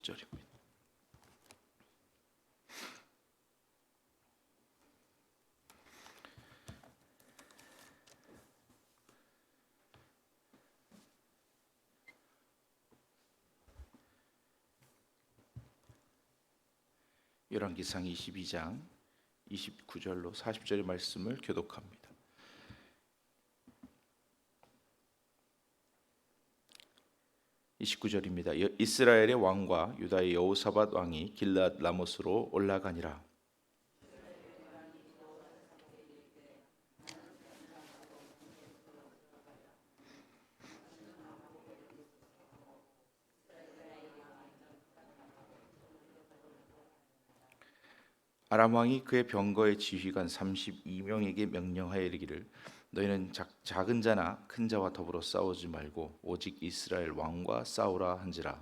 절입니다. 열왕기상 22장 29절로 40절의 말씀을 교독합니다. 이스라엘의 왕과 유다의 여호사밧 왕이 길르앗 라못으로 올라가니라. 아람 왕이 그의 병거의 지휘관 32명에게 명령하여 이르기를 너희는 작은 자나 큰 자와 더불어 싸우지 말고 오직 이스라엘 왕과 싸우라 한지라.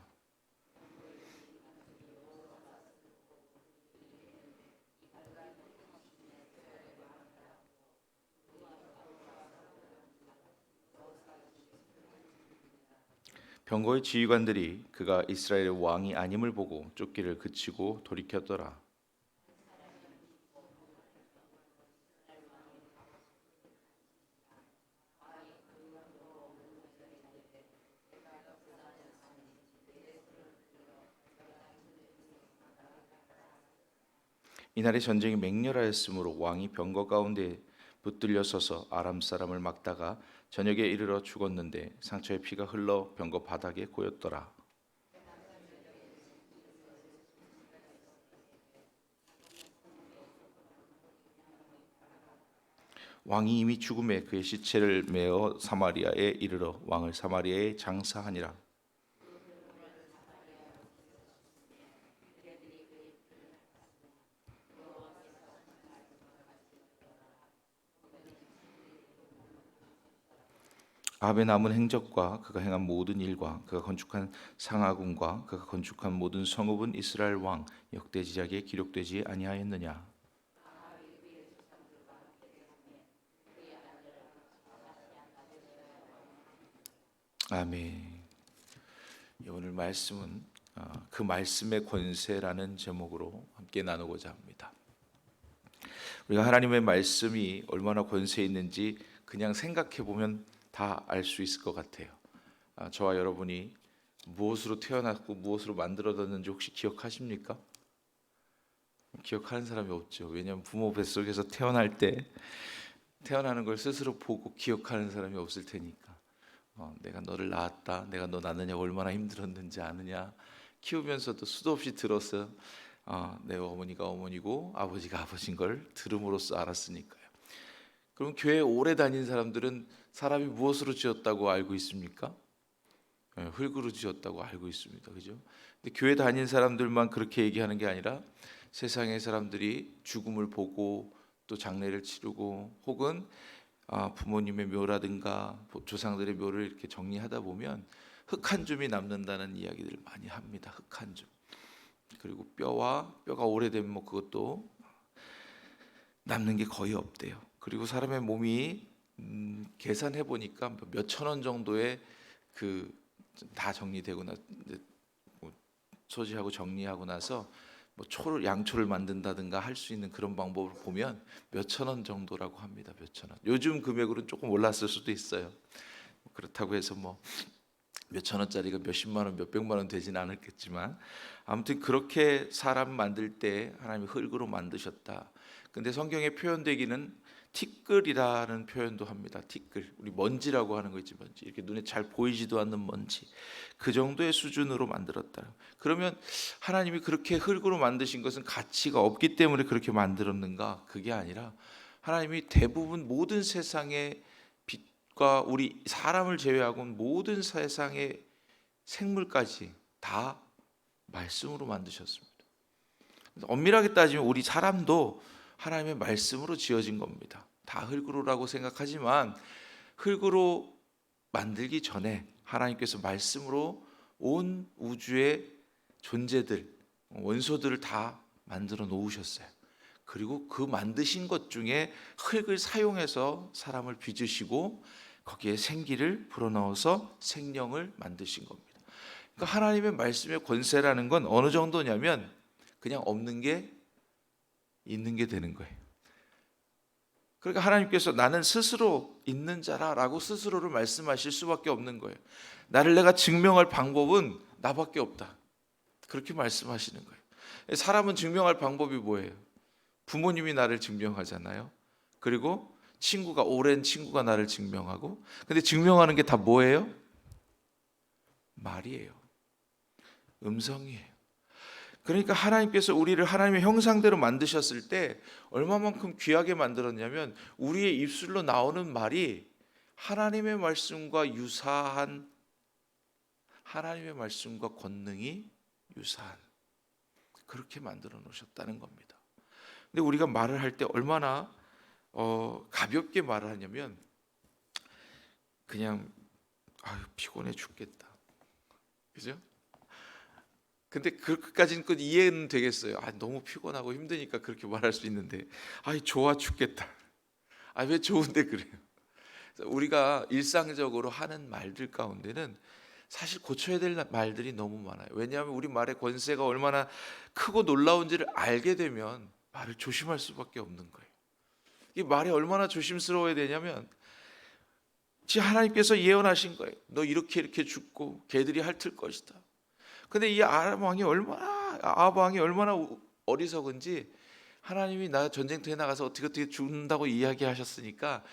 병거의 지휘관들이 그가 이스라엘의 왕이 아님을 보고 쫓기를 그치고 돌이켰더라. 이날의 전쟁이 맹렬하였으므로 왕이 병거 가운데 붙들려 서서 아람 사람을 막다가 저녁에 이르러 죽었는데 상처의 피가 흘러 병거 바닥에 고였더라. 왕이 이미 죽음에 그의 시체를 메어 사마리아에 이르러 왕을 사마리아에 장사하니라. 아합의 남은 행적과 그가 행한 모든 일과 그가 건축한 상하궁과 그가 건축한 모든 성읍은 이스라엘 왕 역대지략에 기록되지 아니하였느냐. 아멘. 오늘 말씀은 그 말씀의 권세라는 제목으로 함께 나누고자 합니다. 우리가 하나님의 말씀이 얼마나 권세 있는지 그냥 생각해 보면 다 알 수 있을 것 같아요. 저와 여러분이 무엇으로 태어났고 무엇으로 만들어졌는지 혹시 기억하십니까? 기억하는 사람이 없죠. 왜냐하면 부모 뱃속에서 태어날 때 태어나는 걸 스스로 보고 기억하는 사람이 없을 테니까. 내가 너를 낳았다, 내가 너 낳느냐 얼마나 힘들었는지 아느냐. 키우면서도 수도 없이 들었어. 내 어머니가 어머니고 아버지가 아버지인 걸 들음으로써 알았으니까요. 그럼 교회 오래 다닌 사람들은 사람이 무엇으로 지었다고 알고 있습니까? 흙으로 지었다고 알고 있습니다. 그죠? 근데 교회 다닌 사람들만 그렇게 얘기하는 게 아니라 세상의 사람들이 죽음을 보고 또 장례를 치르고 혹은 부모님의 묘라든가 조상들의 묘를 이렇게 정리하다 보면 흙 한 줌이 남는다는 이야기들을 많이 합니다. 흙 한 줌. 그리고 뼈가 오래되면 뭐 그것도 남는 게 거의 없대요. 그리고 사람의 몸이 계산해 보니까 몇천 원 정도의 그 다 정리되고 소지하고 정리하고 나서 뭐 양초를 만든다든가 할 수 있는 그런 방법을 보면 몇천 원 정도라고 합니다. 몇천 원. 요즘 금액으로는 조금 올랐을 수도 있어요. 그렇다고 해서 뭐 몇천 원짜리가 몇십만 원, 몇백만 원 되지는 않았겠지만 아무튼 그렇게 사람 만들 때 하나님이 흙으로 만드셨다. 근데 성경에 표현되기는 티끌이라는 표현도 합니다. 티끌. 우리 먼지라고 하는 거 있지, 먼지. 이렇게 눈에 잘 보이지도 않는 먼지. 그 정도의 수준으로 만들었다. 그러면 하나님이 그렇게 흙으로 만드신 것은 가치가 없기 때문에 그렇게 만들었는가? 그게 아니라 하나님이 대부분 모든 세상의 빛과 우리 사람을 제외하고 모든 세상의 생물까지 다 말씀으로 만드셨습니다. 엄밀하게 따지면 우리 사람도 하나님의 말씀으로 지어진 겁니다. 다 흙으로라고 생각하지만 흙으로 만들기 전에 하나님께서 말씀으로 온 우주의 존재들, 원소들을 다 만들어 놓으셨어요. 그리고 그 만드신 것 중에 흙을 사용해서 사람을 빚으시고 거기에 생기를 불어넣어서 생명을 만드신 겁니다. 그러니까 하나님의 말씀의 권세라는 건 어느 정도냐면 그냥 없는 게 있는 게 되는 거예요. 그러니까 하나님께서 나는 스스로 있는 자라라고 스스로를 말씀하실 수밖에 없는 거예요. 나를 내가 증명할 방법은 나밖에 없다. 그렇게 말씀하시는 거예요. 사람은 증명할 방법이 뭐예요? 부모님이 나를 증명하잖아요. 그리고 친구가, 오랜 친구가 나를 증명하고. 근데 증명하는 게 다 뭐예요? 말이에요. 음성이에요. 그러니까 하나님께서 우리를 하나님의 형상대로 만드셨을 때 얼마만큼 귀하게 만들었냐면 우리의 입술로 나오는 말이 하나님의 말씀과 유사한, 하나님의 말씀과 권능이 유사한, 그렇게 만들어 놓으셨다는 겁니다. 근데 우리가 말을 할 때 얼마나 가볍게 말을 하냐면 그냥 아유 피곤해 죽겠다, 그죠? 근데 그렇게까지는 이해는 되겠어요. 아, 너무 피곤하고 힘드니까 그렇게 말할 수 있는데, 아, 좋아 죽겠다. 아, 왜 좋은데 그래요? 우리가 일상적으로 하는 말들 가운데는 사실 고쳐야 될 말들이 너무 많아요. 왜냐하면 우리 말의 권세가 얼마나 크고 놀라운지를 알게 되면 말을 조심할 수밖에 없는 거예요. 이 말이 얼마나 조심스러워야 되냐면, 하나님께서 예언하신 거예요. 너 이렇게 이렇게 죽고 개들이 핥을 것이다. 근데 이 아합 왕이 얼마나 어리석은지 하나님이 나 전쟁터에 나가서 어떻게 죽는다고 이야기하셨으니까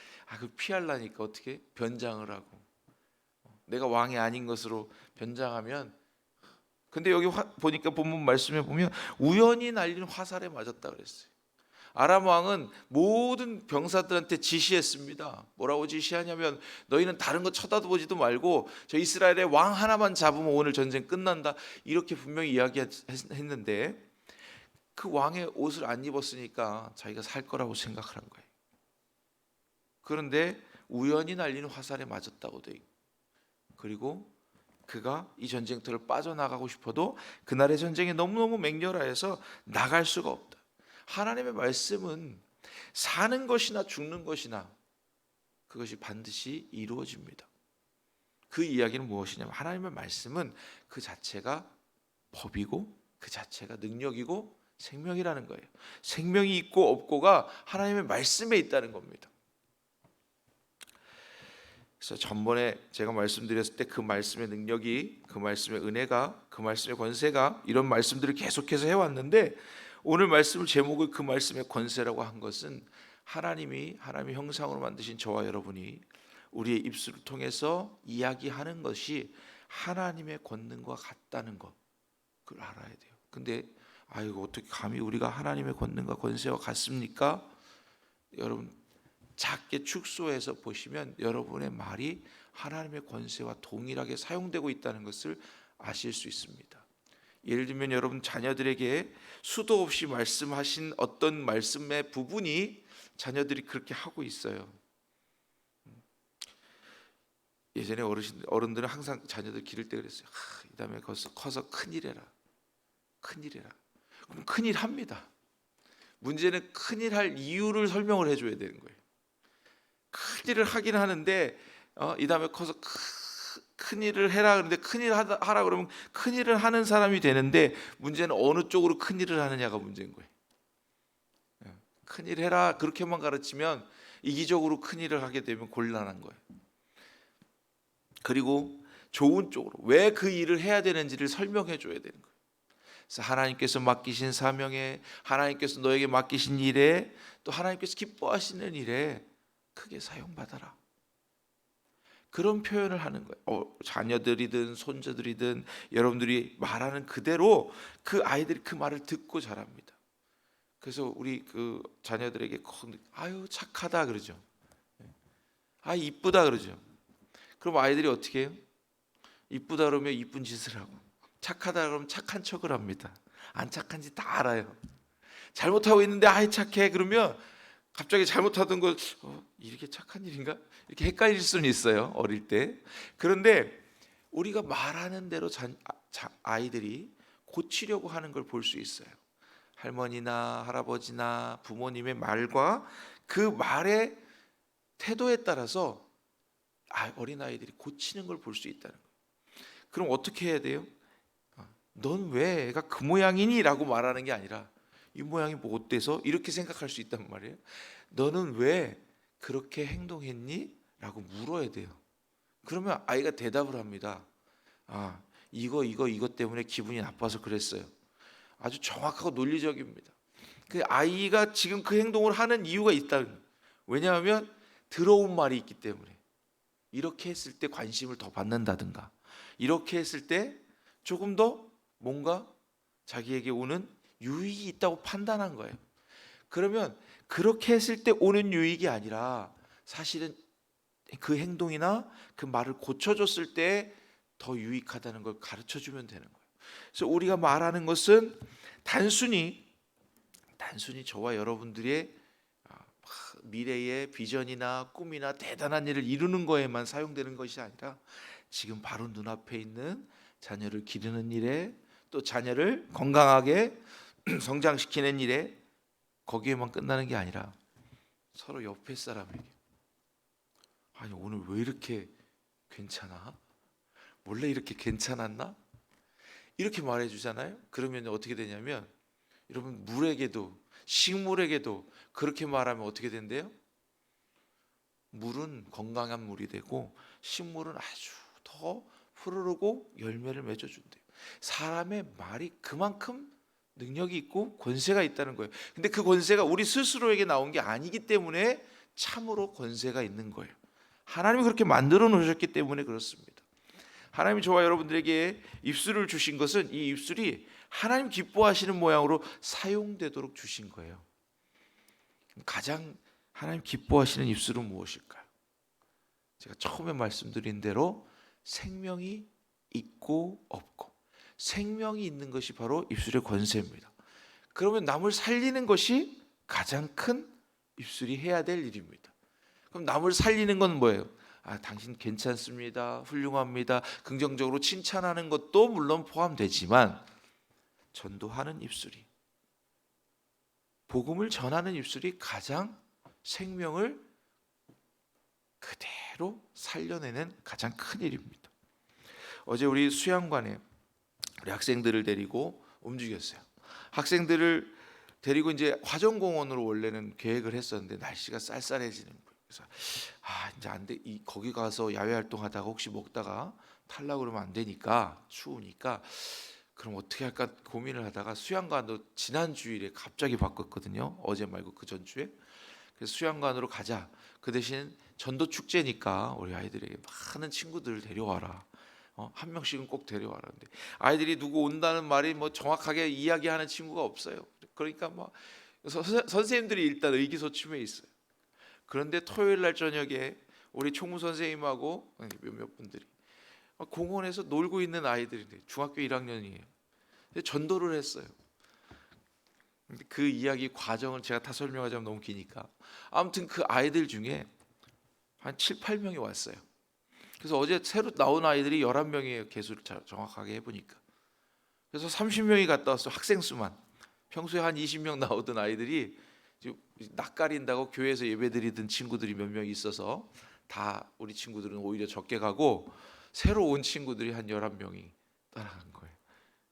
그 피하려니까 어떻게 변장을 하고 내가 왕이 아닌 것으로 변장하면, 근데 여기 보니까 본문 말씀에 보면 우연히 날린 화살에 맞았다 그랬어요. 아람 왕은 모든 병사들한테 지시했습니다. 뭐라고 지시하냐면 너희는 다른 거 쳐다보지도 말고 저 이스라엘의 왕 하나만 잡으면 오늘 전쟁 끝난다, 이렇게 분명히 이야기했는데 그 왕의 옷을 안 입었으니까 자기가 살 거라고 생각을 한 거예요. 그런데 우연히 날린 화살에 맞았다고 돼 있고, 그리고 그가 이 전쟁터를 빠져나가고 싶어도 그날의 전쟁이 너무너무 맹렬하여서 나갈 수가 없다. 하나님의 말씀은 사는 것이나 죽는 것이나 그것이 반드시 이루어집니다. 그 이야기는 무엇이냐면 하나님의 말씀은 그 자체가 법이고 그 자체가 능력이고 생명이라는 거예요. 생명이 있고 없고가 하나님의 말씀에 있다는 겁니다. 그래서 전번에 제가 말씀드렸을 때 그 말씀의 능력이, 그 말씀의 은혜가, 그 말씀의 권세가, 이런 말씀들을 계속해서 해왔는데 오늘 말씀을 제목을 그 말씀의 권세라고 한 것은 하나님의 형상으로 만드신 저와 여러분이 우리의 입술을 통해서 이야기하는 것이 하나님의 권능과 같다는 것, 그걸 알아야 돼요. 근데 아이고 어떻게 감히 우리가 하나님의 권능과 권세와 같습니까? 여러분 작게 축소해서 보시면 여러분의 말이 하나님의 권세와 동일하게 사용되고 있다는 것을 아실 수 있습니다. 예를 들면 여러분 자녀들에게 수도 없이 말씀하신 어떤 말씀의 부분이 자녀들이 그렇게 하고 있어요. 예전에 어른들은 항상 자녀들 기를 때 그랬어요. 이 다음에 커서 큰일 해라. 그럼 큰일 합니다. 문제는 큰일 할 이유를 설명을 해줘야 되는 거예요. 큰일을 하긴 하는데 이 다음에 커서 큰일을 해라 그러는데 큰일 하라 그러면 큰일을 하는 사람이 되는데 문제는 어느 쪽으로 큰일을 하느냐가 문제인 거예요. 큰일 해라 그렇게만 가르치면 이기적으로 큰일을 하게 되면 곤란한 거예요. 그리고 좋은 쪽으로 왜 그 일을 해야 되는지를 설명해 줘야 되는 거예요. 그래서 하나님께서 맡기신 사명에, 하나님께서 너에게 맡기신 일에, 또 하나님께서 기뻐하시는 일에 크게 사용받아라. 그런 표현을 하는 거예요. 자녀들이든 손자들이든 여러분들이 말하는 그대로 그 아이들이 그 말을 듣고 자랍니다. 그래서 우리 그 자녀들에게 아유 착하다 그러죠. 아 이쁘다 그러죠. 그럼 아이들이 어떻게 해요? 이쁘다 그러면 이쁜 짓을 하고, 착하다 그러면 착한 척을 합니다. 안 착한지 다 알아요. 잘못하고 있는데 아이 착해 그러면 갑자기 잘못하던 걸 이렇게 착한 일인가? 이렇게 헷갈릴 수는 있어요. 어릴 때. 그런데 우리가 말하는 대로 아이들이 고치려고 하는 걸 볼 수 있어요. 할머니나 할아버지나 부모님의 말과 그 말의 태도에 따라서 어린아이들이 고치는 걸 볼 수 있다는 거예요. 그럼 어떻게 해야 돼요? 넌 왜 애가 그 모양이니? 라고 말하는 게 아니라 이 모양이 뭐 어때서? 이렇게 생각할 수 있단 말이에요. 너는 왜 그렇게 행동했니? 라고 물어야 돼요. 그러면 아이가 대답을 합니다. 이거 때문에 기분이 나빠서 그랬어요. 아주 정확하고 논리적입니다. 그 아이가 지금 그 행동을 하는 이유가 있다. 왜냐하면 들어온 말이 있기 때문에. 이렇게 했을 때 관심을 더 받는다든가, 이렇게 했을 때 조금 더 뭔가 자기에게 오는 유익이 있다고 판단한 거예요. 그러면 그렇게 했을 때 오는 유익이 아니라 사실은 그 행동이나 그 말을 고쳐줬을 때 더 유익하다는 걸 가르쳐 주면 되는 거예요. 그래서 우리가 말하는 것은 단순히 저와 여러분들의 미래의 비전이나 꿈이나 대단한 일을 이루는 거에만 사용되는 것이 아니라 지금 바로 눈앞에 있는 자녀를 기르는 일에, 또 자녀를 건강하게 성장시키는 일에, 거기에만 끝나는 게 아니라 서로 옆에 사람에게 아니 오늘 왜 이렇게 괜찮아? 원래 이렇게 괜찮았나? 이렇게 말해 주잖아요. 그러면 어떻게 되냐면 여러분, 물에게도 식물에게도 그렇게 말하면 어떻게 된대요? 물은 건강한 물이 되고 식물은 아주 더 푸르르고 열매를 맺어준대요. 사람의 말이 그만큼 능력이 있고 권세가 있다는 거예요. 근데 그 권세가 우리 스스로에게 나온 게 아니기 때문에 참으로 권세가 있는 거예요. 하나님이 그렇게 만들어 놓으셨기 때문에 그렇습니다. 하나님이 저와 여러분들에게 입술을 주신 것은 이 입술이 하나님 기뻐하시는 모양으로 사용되도록 주신 거예요. 가장 하나님 기뻐하시는 입술은 무엇일까요? 제가 처음에 말씀드린 대로 생명이 있고 없고, 생명이 있는 것이 바로 입술의 권세입니다. 그러면 남을 살리는 것이 가장 큰 입술이 해야 될 일입니다. 그럼 남을 살리는 건 뭐예요? 당신 괜찮습니다, 훌륭합니다, 긍정적으로 칭찬하는 것도 물론 포함되지만 전도하는 입술이, 복음을 전하는 입술이 가장 생명을 그대로 살려내는 가장 큰 일입니다. 어제 우리 수양관에 우리 학생들을 데리고 움직였어요. 학생들을 데리고 이제 화정공원으로 원래는 계획을 했었는데 날씨가 쌀쌀해지는 거예요. 그래서 이제 안 돼. 거기 가서 야외 활동하다가 혹시 먹다가 탈락 그러면 안 되니까, 추우니까 그럼 어떻게 할까 고민을 하다가 수양관도 지난 주일에 갑자기 바꿨거든요. 어제 말고 그 전주에. 그래서 수양관으로 가자. 그 대신 전도 축제니까 우리 아이들에게 많은 친구들을 데려와라. 한 명씩은 꼭 데려와라. 근데 아이들이 누구 온다는 말이 뭐 정확하게 이야기하는 친구가 없어요. 그러니까 뭐 선생님들이 일단 의기소침해 있어요. 그런데 토요일 날 저녁에 우리 총무 선생님하고 몇몇 분들이 공원에서 놀고 있는 아이들인데 중학교 1학년이에요. 전도를 했어요. 그 이야기 과정을 제가 다 설명하자면 너무 기니까, 아무튼 그 아이들 중에 한 7, 8명이 왔어요. 그래서 어제 새로 나온 아이들이 11명이에요. 개수를 정확하게 해보니까. 그래서 30명이 갔다 왔어요. 학생 수만. 평소에 한 20명 나오던 아이들이 낯가린다고 교회에서 예배드리던 친구들이 몇 명 있어서 다 우리 친구들은 오히려 적게 가고 새로 온 친구들이 한 11명이 따라간 거예요.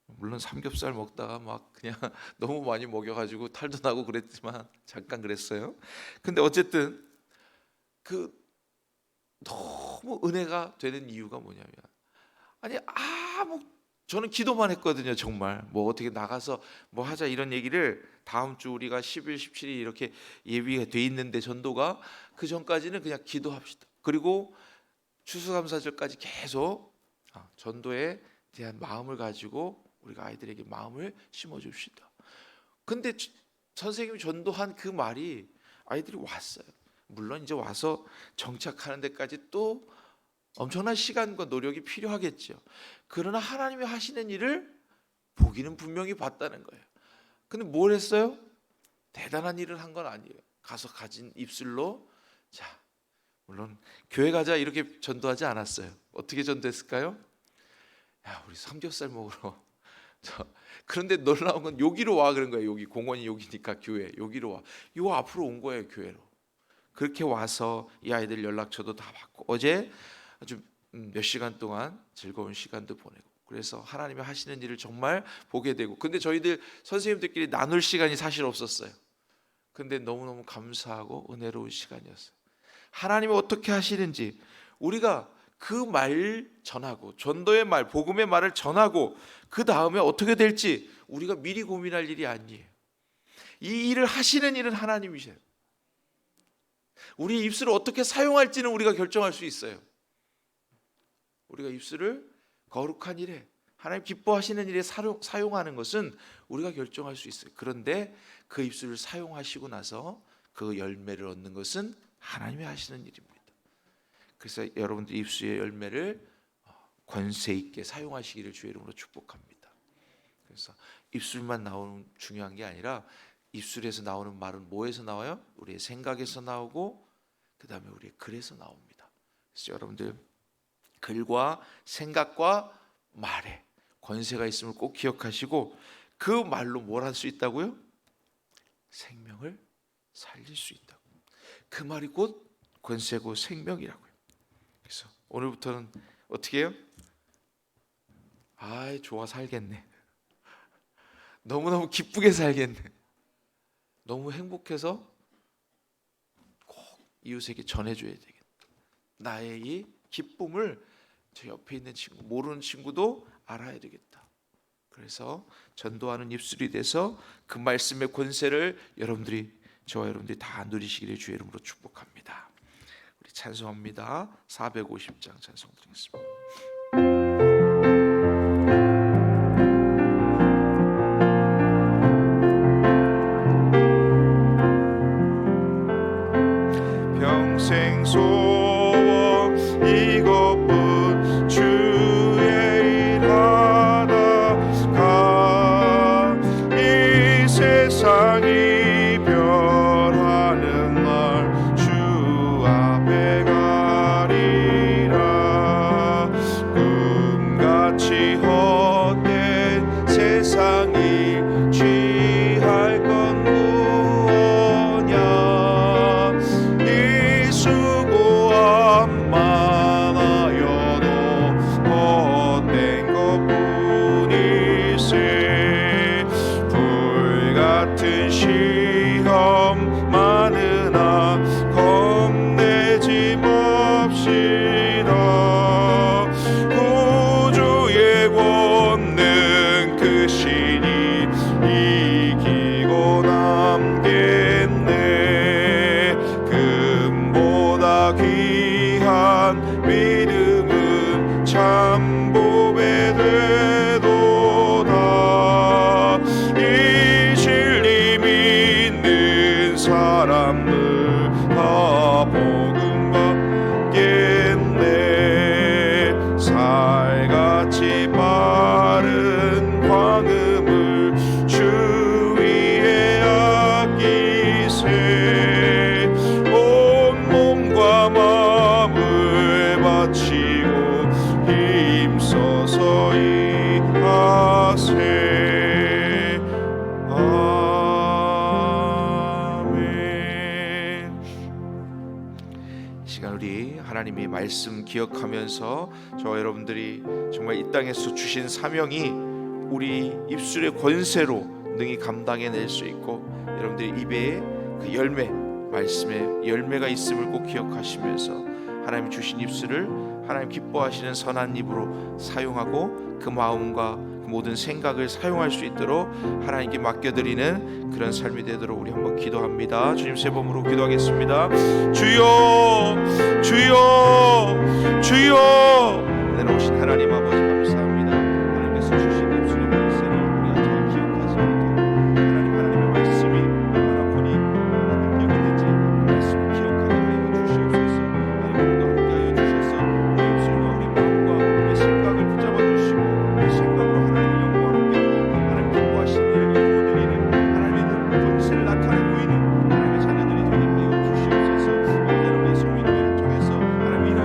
물론 삼겹살 먹다가 막 그냥 너무 많이 먹여가지고 탈도 나고 그랬지만 잠깐 그랬어요. 근데 어쨌든 그 너무 은혜가 되는 이유가 뭐냐면, 저는 기도만 했거든요. 정말 뭐 어떻게 나가서 뭐 하자 이런 얘기를 다음 주 우리가 10일, 17일 이렇게 예비가 돼 있는데, 전도가 그 전까지는 그냥 기도합시다. 그리고 추수감사절까지 계속 전도에 대한 마음을 가지고 우리가 아이들에게 마음을 심어줍시다. 근데 선생님이 전도한 그 말이 아이들이 왔어요. 물론 이제 와서 정착하는 데까지 또 엄청난 시간과 노력이 필요하겠죠. 그러나 하나님이 하시는 일을 보기는 분명히 봤다는 거예요. 근데 뭘 했어요? 대단한 일을 한 건 아니에요. 가서 가진 입술로, 자, 물론 교회 가자 이렇게 전도하지 않았어요. 어떻게 전도했을까요? 우리 삼겹살 먹으러. 그런데 놀라운 건 여기로 와 그런 거예요. 여기 공원이 여기니까 교회 여기로 와. 요 앞으로 온 거예요, 교회로. 그렇게 와서 이 아이들 연락처도 다 받고, 어제 아주 몇 시간 동안 즐거운 시간도 보내고, 그래서 하나님이 하시는 일을 정말 보게 되고. 근데 저희들 선생님들끼리 나눌 시간이 사실 없었어요. 근데 너무너무 감사하고 은혜로운 시간이었어요. 하나님이 어떻게 하시는지 우리가 그 말 전하고, 전도의 말, 복음의 말을 전하고 그 다음에 어떻게 될지 우리가 미리 고민할 일이 아니에요. 이 일을 하시는 일은 하나님이세요. 우리 입술을 어떻게 사용할지는 우리가 결정할 수 있어요. 우리가 입술을 거룩한 일에, 하나님 기뻐하시는 일에 사용하는 것은 우리가 결정할 수 있어요. 그런데 그 입술을 사용하시고 나서 그 열매를 얻는 것은 하나님이 하시는 일입니다. 그래서 여러분들 입술의 열매를 권세 있게 사용하시기를 주의 이름으로 축복합니다. 그래서 입술만 나오는 중요한 게 아니라, 입술에서 나오는 말은 뭐에서 나와요? 우리의 생각에서 나오고, 그 다음에 우리의 글에서 나옵니다. 그래서 여러분들 글과 생각과 말에 권세가 있음을 꼭 기억하시고, 그 말로 뭘 할 수 있다고요? 생명을 살릴 수 있다고. 그 말이 곧 권세고 생명이라고요. 그래서 오늘부터는 어떻게 해요? 아, 좋아 살겠네. 너무너무 기쁘게 살겠네. 너무 행복해서 꼭 이웃에게 전해줘야 되겠다. 나의 이 기쁨을 저 옆에 있는 친구, 모르는 친구도 알아야 되겠다. 그래서 전도하는 입술이 돼서 그 말씀의 권세를 저와 여러분들이 다 누리시기를 주의 이름으로 축복합니다. 우리 찬송합니다. 450장 찬송 드리겠습니다. 평생 소원 이것뿐, 주의 일하다 가 이 세상 이별하는 날 주 앞에 가리라. 꿈같이 헛된 세상이 취할 건 무엇냐. 이 수고함 많아여도 헛된 것뿐일세. 불같은 시험 많으나 겁내지 맙시다. 구주의 권능 크시니 이기고 남겠네. 금보다 귀한 믿음은 참 보배 되도다. 이 진리 믿는 사람들 다 복음 받겠네. 살같이 빠른 광음을 주 위에 아끼세. 온 몸과 마음을 바치고 힘써서 일하세. 아멘. 이 시간 우리 하나님의 말씀 기억하면서 저와 여러분들이 정말 이 땅에서 주신 사명이 우리 입술의 권세로 능히 감당해낼 수 있고, 여러분들의 입에 그 열매, 말씀의 열매가 있음을 꼭 기억하시면서 하나님 주신 입술을 하나님 기뻐하시는 선한 입으로 사용하고, 그 마음과 그 모든 생각을 사용할 수 있도록 하나님께 맡겨드리는 그런 삶이 되도록 우리 한번 기도합니다. 주님 세 번으로 기도하겠습니다. 주여, 주여, 주